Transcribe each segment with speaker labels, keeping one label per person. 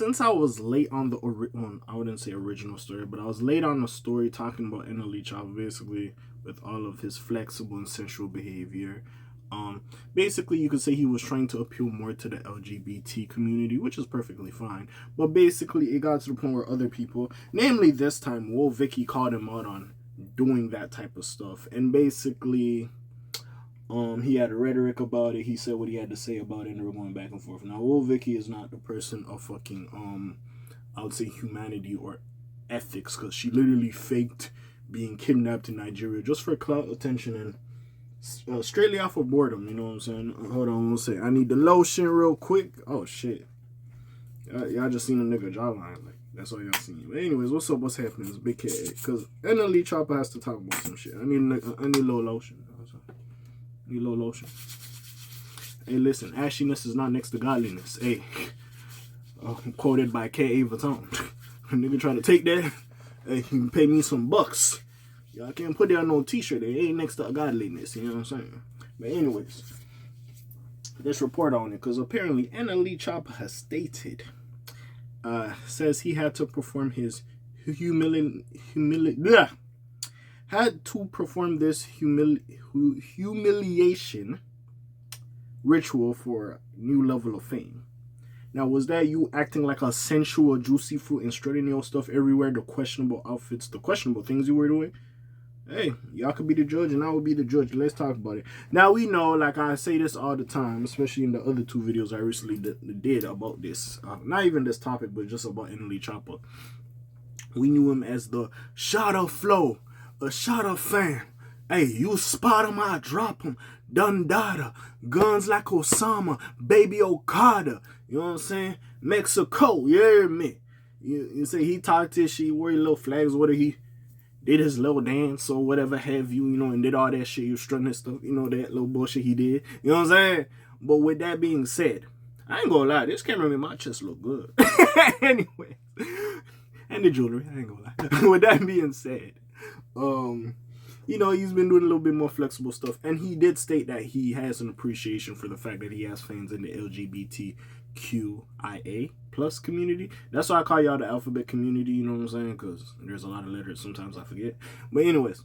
Speaker 1: since I was late on the I wouldn't say original story, but I was late on the story talking about NLE Choppa, basically with all of his flexible and sensual behavior. Basically, you could say he was trying to appeal more to the LGBT community, which is perfectly fine. But basically, it got to the point where other people, namely this time, Will Vicky, called him out on doing that type of stuff, and basically. He had a rhetoric about it. He said what he had to say about it, and they were going back and forth. Now, Will Vicky is not the person of fucking, I would say humanity or ethics, because she literally faked being kidnapped in Nigeria just for clout, attention, and straightly off of boredom. You know what I'm saying? Hold on, one second. I need the lotion real quick. Oh shit, y'all just seen a nigga jawline. Like that's all y'all seen. But anyways, what's up? What's happening? It's Big K. Because NLE Choppa has to talk about some shit. I need a little lotion. Low lotion. Hey, listen, ashiness is not next to godliness. Hey, quoted by K.A.Vuitton. A nigga try to take that. Hey, you can pay me some bucks. Y'all can't put that on no t-shirt. It ain't next to godliness. You know what I'm saying? But anyways, let's report on it, because apparently NLE Choppa has stated, says he had to perform his had to perform this humiliation ritual for a new level of fame. Now, was that you acting like a sensual, juicy fruit and strutting your stuff everywhere, the questionable outfits, the questionable things you were doing? Hey, y'all could be the judge and I will be the judge. Let's talk about it. Now, we know, like I say this all the time, especially in the other two videos I recently did about this. Not even this topic, but just about NLE Choppa. We knew him as the shot of flow. A shot of fame. Hey, you spot him, I drop him. Dundada. Guns like Osama. Baby Okada. You know what I'm saying? Mexico. You hear me? You say he talked his shit, wore little flags, whether he did his little dance or whatever have you, and did all that shit. You strutting his stuff, that little bullshit he did. You know what I'm saying? But with that being said, I ain't gonna lie, this camera made my chest look good. Anyway. And the jewelry, I ain't gonna lie. With that being said, he's been doing a little bit more flexible stuff, and he did state that he has an appreciation for the fact that he has fans in the LGBTQIA plus community. That's why I call y'all the alphabet community, you know what I'm saying? Because there's a lot of letters, sometimes I forget. But anyways,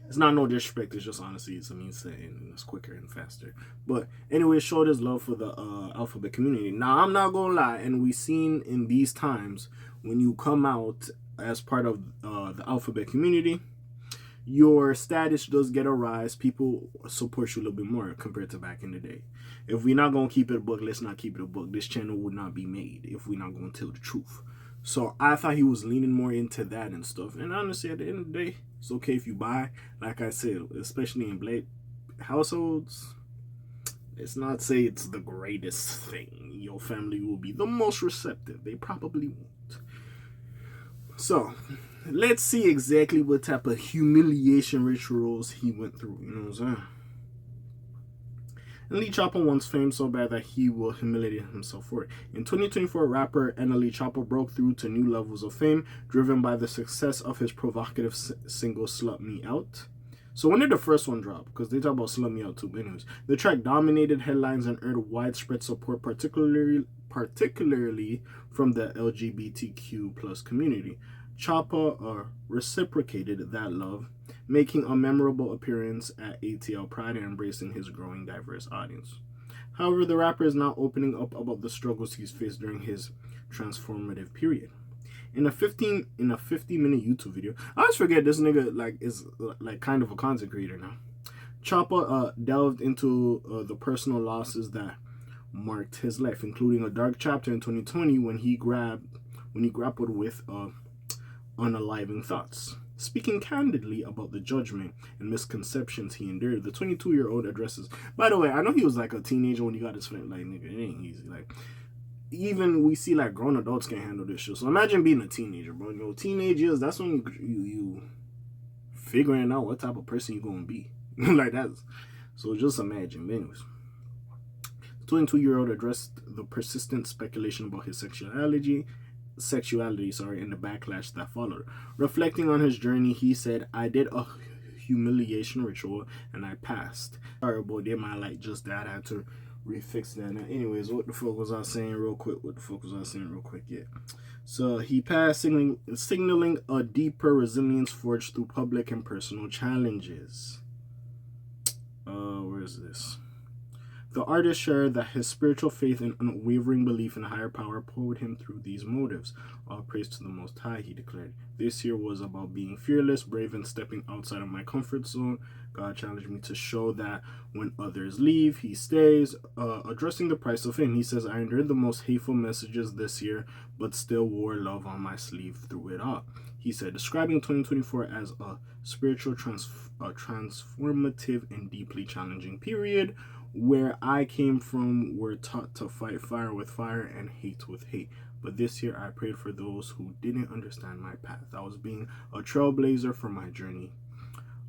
Speaker 1: it's not no disrespect, it's just honestly, it's a means saying it's quicker and faster. But anyway, showed his love for the alphabet community. Now, I'm not gonna lie, and we've seen in these times, when you come out as part of the alphabet community, your status does get a rise. People support you a little bit more compared to back in the day. If we're not going to keep it a book, let's not keep it a book. This channel would not be made if we're not going to tell the truth. So I thought he was leaning more into that and stuff. And honestly, at the end of the day, it's okay if you buy. Like I said, especially in black households, let's not say it's the greatest thing. Your family will be the most receptive. They probably won't. So, let's see exactly what type of humiliation rituals he went through. You know what I'm saying? NLE Choppa wants fame so bad that he will humiliate himself for it. In 2024, rapper NLE Choppa broke through to new levels of fame, driven by the success of his provocative single Slut Me Out. So when did the first one drop? Because they talk about Slut Me Out too. But anyways, the track dominated headlines and earned widespread support, particularly from the LGBTQ plus community. Choppa reciprocated that love, making a memorable appearance at ATL Pride and embracing his growing diverse audience. However, the rapper is now opening up about the struggles he's faced during his transformative period. In a 50-minute YouTube video, I always forget this nigga is kind of a content creator now. Choppa delved into the personal losses that marked his life, including a dark chapter in 2020 when he grappled with unaliving thoughts. Speaking candidly about the judgment and misconceptions he endured, the 22-year-old addresses. By the way, I know he was like a teenager when he got his fame. Like, nigga, it ain't easy. Like, even we see like grown adults can't handle this shit. So imagine being a teenager, bro. Teenage years, that's when you figuring out what type of person you gonna be. Like that's. So just imagine. But anyways, the 22-year-old addressed the persistent speculation about his sexuality, and the backlash that followed. Reflecting on his journey, he said, "I did a humiliation ritual and I passed. Horrible day my life just that. I had to refix that. Now, anyways, what the fuck was I saying real quick? Yeah. So he passed signaling a deeper resilience forged through public and personal challenges. Where is this? The artist shared that his spiritual faith and unwavering belief in a higher power pulled him through these motives. All praise to the Most High, he declared. This year was about being fearless, brave, and stepping outside of my comfort zone. God challenged me to show that when others leave, he stays. Addressing the price of fame, he says, I endured the most hateful messages this year, but still wore love on my sleeve through it all. He said, describing 2024 as a spiritual transformative and deeply challenging period. Where I came from, we're taught to fight fire with fire and hate with hate. But this year, I prayed for those who didn't understand my path. I was being a trailblazer for my journey,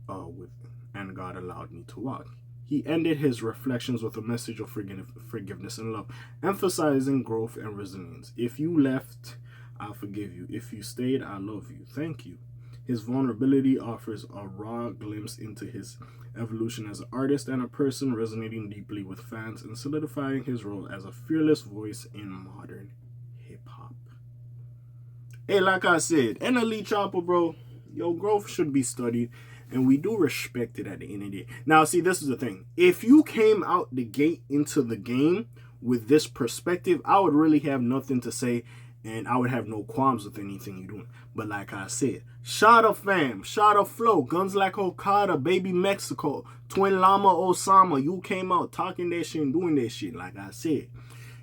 Speaker 1: and God allowed me to walk. He ended his reflections with a message of forgiveness and love, emphasizing growth and resilience. If you left, I'll forgive you. If you stayed, I love you. Thank you. His vulnerability offers a raw glimpse into his evolution as an artist and a person, resonating deeply with fans and solidifying his role as a fearless voice in modern hip-hop. Hey, like I said, NLE Choppa, bro, your growth should be studied, and we do respect it at the end of the day. Now, see, this is the thing. If you came out the gate into the game with this perspective, I would really have nothing to say, and I would have no qualms with anything you're doing. But like I said, shot of fam, shot of flow, guns like Okada, baby Mexico, twin llama Osama, you came out talking that shit and doing that shit. Like I said,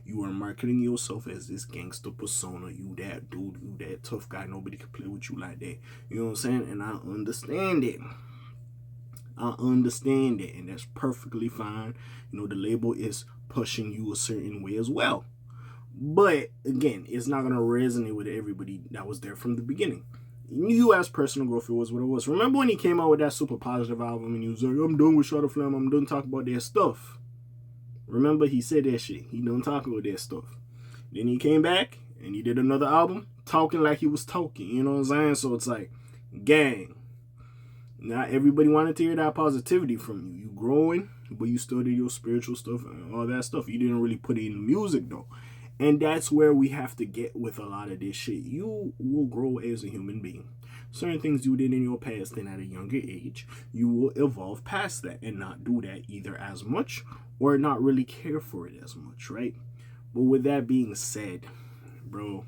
Speaker 1: you are marketing yourself as this gangster persona. You that dude, you that tough guy. Nobody can play with you like that. You know what I'm saying? And I understand it. And that's perfectly fine. You know, the label is pushing you a certain way as well. But again, it's not going to resonate with everybody that was there from the beginning. You as personal growth, it was what it was. Remember when he came out with that super positive album and he was like, I'm done with Shot of Flam, I'm done talking about their stuff. Remember, he said that shit. He done talking about their stuff. Then he came back and he did another album talking like he was talking. You know what I'm saying? So it's like, gang. Not everybody wanted to hear that positivity from you. You growing, but you still did your spiritual stuff and all that stuff. You didn't really put it in music though. And that's where we have to get with a lot of this shit. You will grow as a human being. Certain things you did in your past and at a younger age, you will evolve past that and not do that either as much or not really care for it as much, right? But with that being said, bro,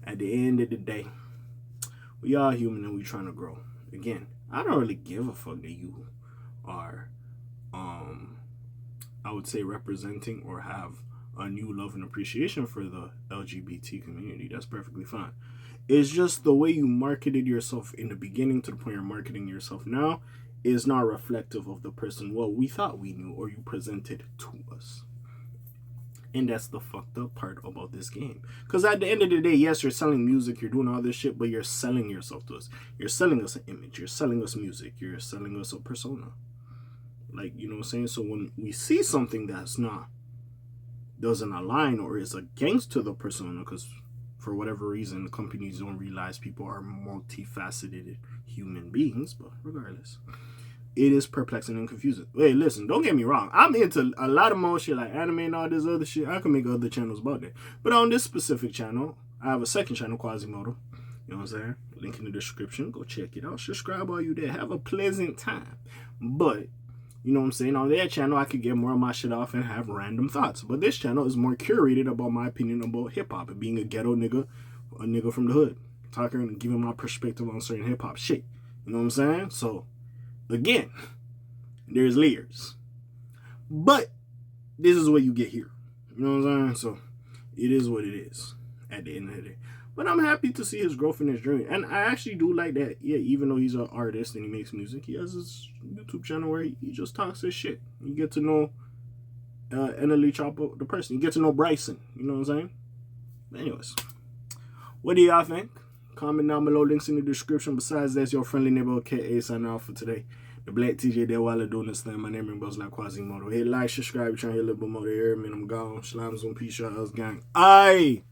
Speaker 1: at the end of the day, we are human and we trying to grow. Again, I don't really give a fuck that you are, I would say, representing or have a new love and appreciation for the LGBT community. That's perfectly fine. It's just the way you marketed yourself in the beginning to the point you're marketing yourself now is not reflective of the person we thought we knew or you presented to us. And that's the fucked up part about this game. Because at the end of the day, yes, you're selling music, you're doing all this shit, but you're selling yourself to us. You're selling us an image, you're selling us music, you're selling us a persona. Like, you know what I'm saying? So when we see something that's doesn't align or is against to the persona, because for whatever reason the companies don't realize people are multifaceted human beings, but regardless, it is perplexing and confusing. Hey, listen, don't get me wrong, I'm into a lot of more shit like anime and all this other shit. I can make other channels about that, but on this specific channel I have a second channel, K.A.Vuitton. You know what I'm saying? Link in the description. Go check it out. Subscribe while you there. Have a pleasant time. But you know what I'm saying? On that channel, I could get more of my shit off and have random thoughts. But this channel is more curated about my opinion about hip-hop and being a ghetto nigga, a nigga from the hood. Talking and giving my perspective on certain hip-hop shit. You know what I'm saying? So, again, there's layers. But, this is what you get here. You know what I'm saying? So, it is what it is at the end of the day. But I'm happy to see his growth in his journey. And I actually do like that. Yeah, even though he's an artist and he makes music, he has his YouTube channel where he just talks his shit. You get to know NLE Choppa, the person. You get to know Bryson. You know what I'm saying? But anyways, what do y'all think? Comment down below. Links in the description. Besides, that's your friendly neighbor K.A. signing off for today. The Black TJ there while doing this thing. My name is Buzz like Quasimodo. Hit like, subscribe, trying to hear a little bit more there. Man, I'm gone. Slimes on peace, y'all. Gang. Aye.